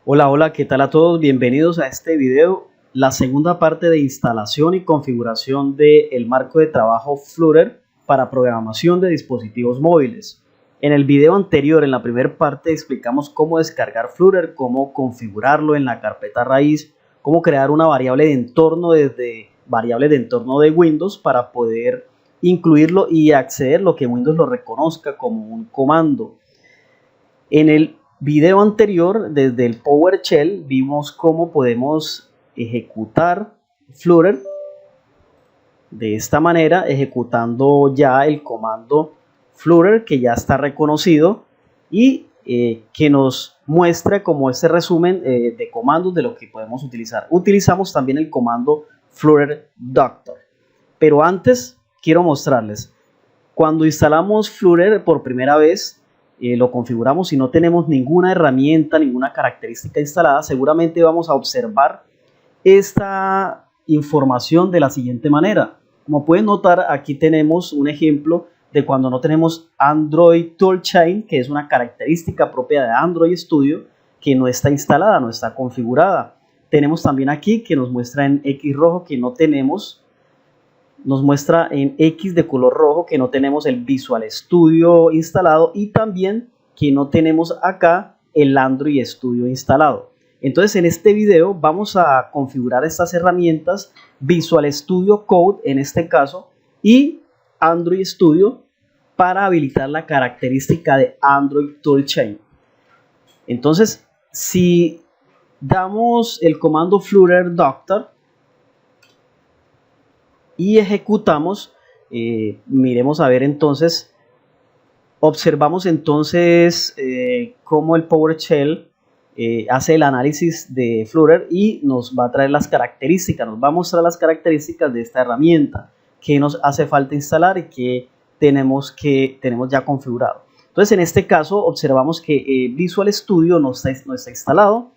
Hola, hola, ¿qué tal a todos? Bienvenidos a este video, la segunda parte de instalación y configuración del marco de trabajo Flutter para programación de dispositivos móviles. En el video anterior, en la primera parte, explicamos cómo descargar Flutter, cómo configurarlo en la carpeta raíz, cómo crear una variable de entorno desde variables de entorno de Windows para poder incluirlo y acceder lo que Windows lo reconozca como un comando. En el video anterior, desde el PowerShell, vimos cómo podemos ejecutar Flutter de esta manera, ejecutando ya el comando Flutter que ya está reconocido y que nos muestra como ese resumen de comandos de lo que podemos utilizar. Utilizamos también el comando Flutter Doctor. Pero antes quiero mostrarles, cuando instalamos Flutter por primera vez, lo configuramos y no tenemos ninguna herramienta, ninguna característica instalada, seguramente vamos a observar esta información de la siguiente manera. Como pueden notar, aquí tenemos un ejemplo de cuando no tenemos Android Toolchain, que es una característica propia de Android Studio, que no está instalada, no está configurada. Tenemos también aquí que nos muestra en X rojo que no tenemos, nos muestra en X de color rojo que no tenemos el Visual Studio instalado y también que no tenemos acá el Android Studio instalado. Entonces en este video vamos a configurar estas herramientas, Visual Studio Code en este caso y Android Studio, para habilitar la característica de Android Toolchain. Entonces si damos el comando Flutter Doctor y ejecutamos, miremos a ver entonces, observamos entonces cómo el PowerShell hace el análisis de Flutter y nos va a traer las características, nos va a mostrar las características de esta herramienta, que nos hace falta instalar y que tenemos ya configurado. Entonces en este caso observamos que Visual Studio no está instalado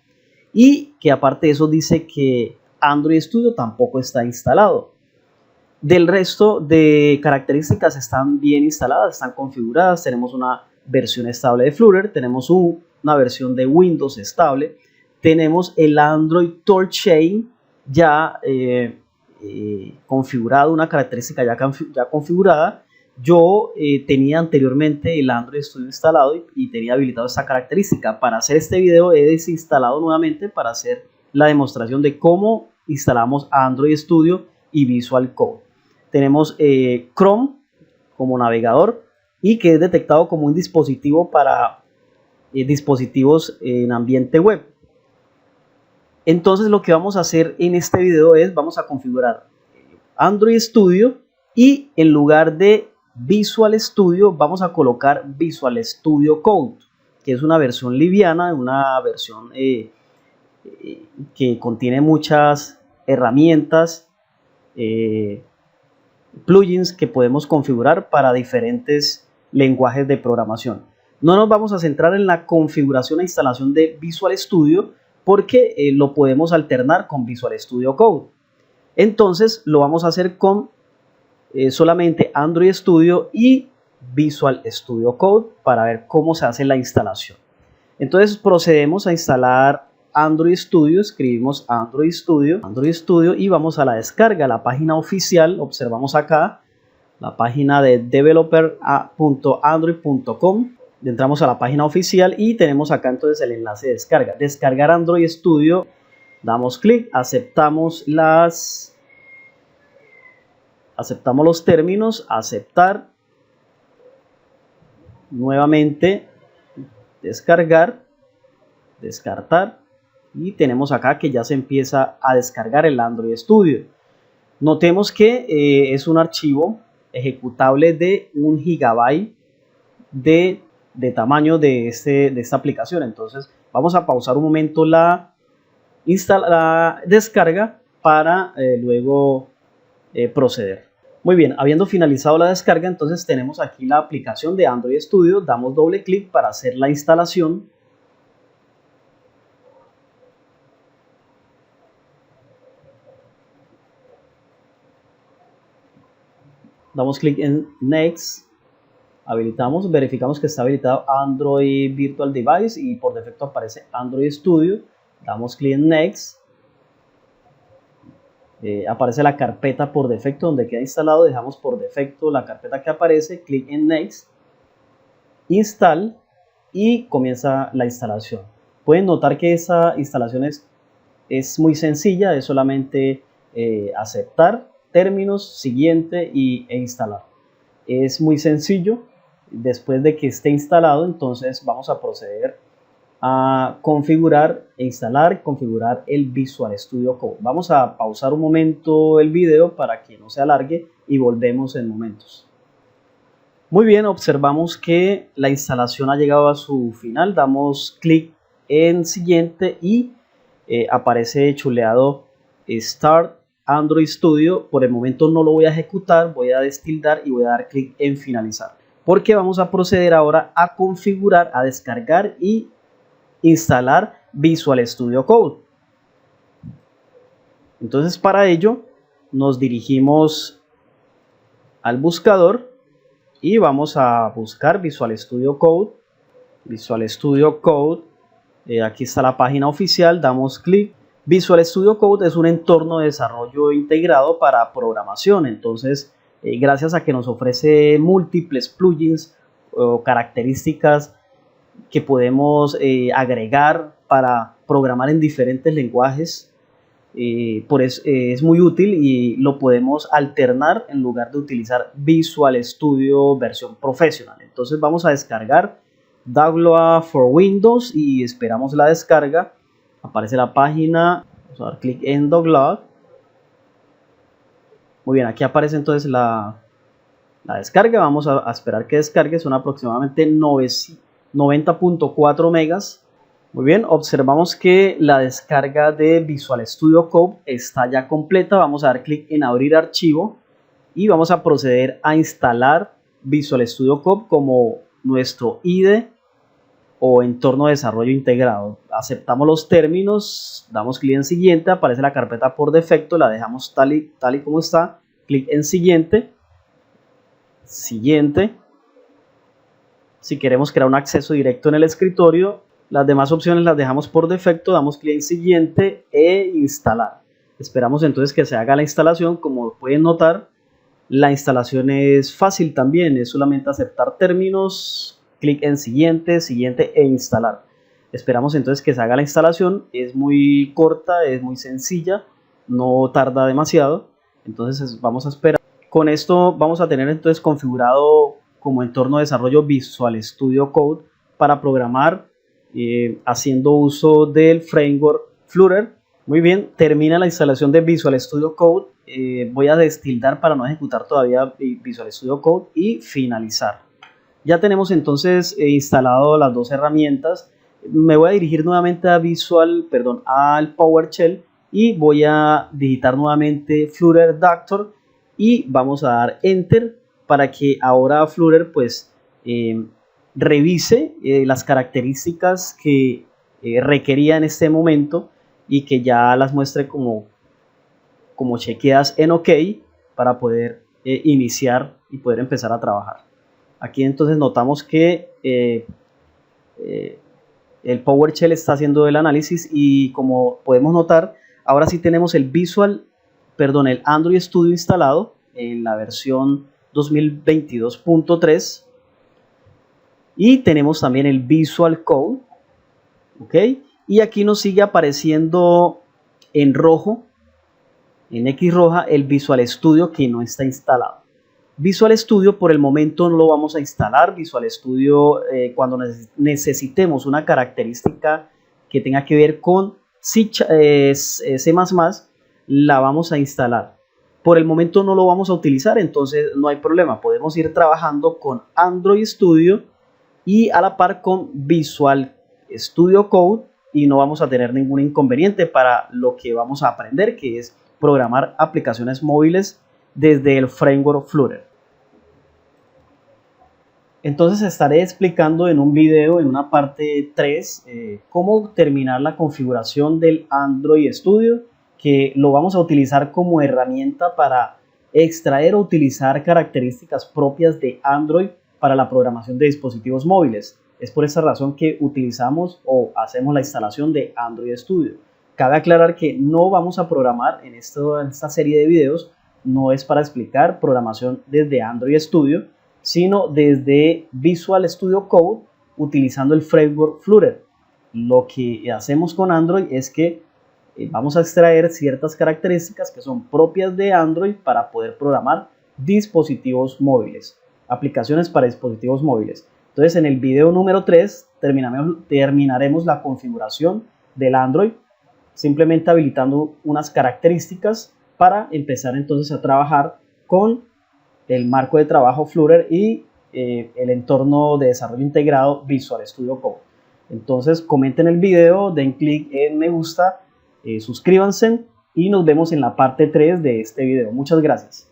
y que aparte de eso dice que Android Studio tampoco está instalado. Del resto de características están bien instaladas, están configuradas. Tenemos una versión estable de Flutter, tenemos una versión de Windows estable, tenemos el Android Toolchain ya configurado, una característica ya configurada. Yo tenía anteriormente el Android Studio instalado y tenía habilitado esta característica. Para hacer este video he desinstalado nuevamente para hacer la demostración de cómo instalamos Android Studio y Visual Code. Tenemos Chrome como navegador y que es detectado como un dispositivo para dispositivos en ambiente web. Entonces lo que vamos a hacer en este video es vamos a configurar Android Studio y en lugar de Visual Studio vamos a colocar Visual Studio Code, que es una versión liviana, una versión que contiene muchas herramientas, plugins que podemos configurar para diferentes lenguajes de programación. No nos vamos a centrar en la configuración e instalación de Visual Studio porque lo podemos alternar con Visual Studio Code. Entonces lo vamos a hacer con solamente Android Studio y Visual Studio Code para ver cómo se hace la instalación. Entonces procedemos a instalar Android Studio, escribimos Android Studio y vamos a la descarga, la página oficial. Observamos acá la página de developer.android.com. Entramos a la página oficial y tenemos acá entonces el enlace de descarga. Descargar Android Studio, damos clic, aceptamos los términos, aceptar, nuevamente descargar, descartar. Y tenemos acá que ya se empieza a descargar el Android Studio. Notemos que es un archivo ejecutable de 1 GB de tamaño de esta aplicación. Entonces vamos a pausar un momento la descarga para luego proceder. Muy bien, habiendo finalizado la descarga, entonces tenemos aquí la aplicación de Android Studio. Damos doble clic para hacer la instalación. Damos clic en Next, verificamos que está habilitado Android Virtual Device y por defecto aparece Android Studio. damos clic en Next, aparece la carpeta por defecto donde queda instalado, dejamos por defecto la carpeta que aparece, clic en Next, Install y comienza la instalación. Pueden notar que esa instalación es muy sencilla, es solamente aceptar términos, siguiente e instalar. Es muy sencillo. Después de que esté instalado, entonces vamos a proceder a configurar e configurar el Visual Studio Code. Vamos a pausar un momento el video para que no se alargue y volvemos en momentos. Muy bien, observamos que la instalación ha llegado a su final. Damos clic en siguiente y aparece chuleado Start Android Studio. Por el momento no lo voy a ejecutar, voy a destildar y voy a dar clic en finalizar, porque vamos a proceder ahora a configurar, a descargar y instalar Visual Studio Code. Entonces, para ello nos dirigimos al buscador y vamos a buscar Visual Studio Code. Visual Studio Code, aquí está la página oficial, damos clic. Visual Studio Code es un entorno de desarrollo integrado para programación. Entonces, gracias a que nos ofrece múltiples plugins o características que podemos agregar para programar en diferentes lenguajes, por eso es muy útil y lo podemos alternar en lugar de utilizar Visual Studio versión profesional. Entonces vamos a descargar Download for Windows y esperamos la descarga. Aparece la página, vamos a dar clic en Download. Muy bien, aquí aparece entonces la descarga. Vamos a esperar que descargue, son aproximadamente 90.4 megas. Muy bien, observamos que la descarga de Visual Studio Code está ya completa. Vamos a dar clic en abrir archivo y vamos a proceder a instalar Visual Studio Code como nuestro IDE o entorno de desarrollo integrado. Aceptamos los términos, damos clic en siguiente, aparece la carpeta por defecto, la dejamos tal y como está, clic en siguiente. Si queremos crear un acceso directo en el escritorio, las demás opciones las dejamos por defecto, damos clic en siguiente e instalar. Esperamos entonces que se haga la instalación. Como pueden notar, la instalación es fácil también, es solamente aceptar términos, clic en siguiente e instalar. Esperamos entonces que se haga la instalación, es muy corta, es muy sencilla, no tarda demasiado, entonces vamos a esperar. Con esto vamos a tener entonces configurado como entorno de desarrollo Visual Studio Code para programar haciendo uso del framework Flutter. Muy bien, termina la instalación de Visual Studio Code. Voy a destildar para no ejecutar todavía Visual Studio Code y finalizar. Ya tenemos entonces instalado las dos herramientas. Me voy a dirigir nuevamente a al PowerShell y voy a digitar nuevamente Flutter Doctor y vamos a dar Enter para que ahora Flutter pues revise las características que requería en este momento y que ya las muestre como chequeadas en OK para poder iniciar y poder empezar a trabajar. Aquí entonces notamos que el PowerShell está haciendo el análisis y como podemos notar, ahora sí tenemos el Android Studio instalado en la versión 2022.3 y tenemos también el Visual Code, ¿ok? Y aquí nos sigue apareciendo en rojo, en X roja, el Visual Studio que no está instalado. Visual Studio por el momento no lo vamos a instalar. Visual Studio cuando necesitemos una característica que tenga que ver con C++, la vamos a instalar. Por el momento no lo vamos a utilizar, entonces no hay problema. Podemos ir trabajando con Android Studio y a la par con Visual Studio Code y no vamos a tener ningún inconveniente para lo que vamos a aprender, que es programar aplicaciones móviles desde el framework Flutter. Entonces estaré explicando en un video, en una parte 3, cómo terminar la configuración del Android Studio, que lo vamos a utilizar como herramienta para extraer o utilizar características propias de Android para la programación de dispositivos móviles. Es por esa razón que utilizamos o hacemos la instalación de Android Studio. Cabe aclarar que no vamos a programar en esta serie de videos, no es para explicar programación desde Android Studio, sino desde Visual Studio Code utilizando el framework Flutter. Lo que hacemos con Android es que vamos a extraer ciertas características que son propias de Android para poder programar dispositivos móviles, aplicaciones para dispositivos móviles. Entonces, en el video número 3 terminaremos la configuración del Android, simplemente habilitando unas características para empezar entonces a trabajar con el marco de trabajo Flutter y el entorno de desarrollo integrado Visual Studio Code. Entonces, comenten el video, den clic en me gusta, suscríbanse y nos vemos en la parte 3 de este video. Muchas gracias.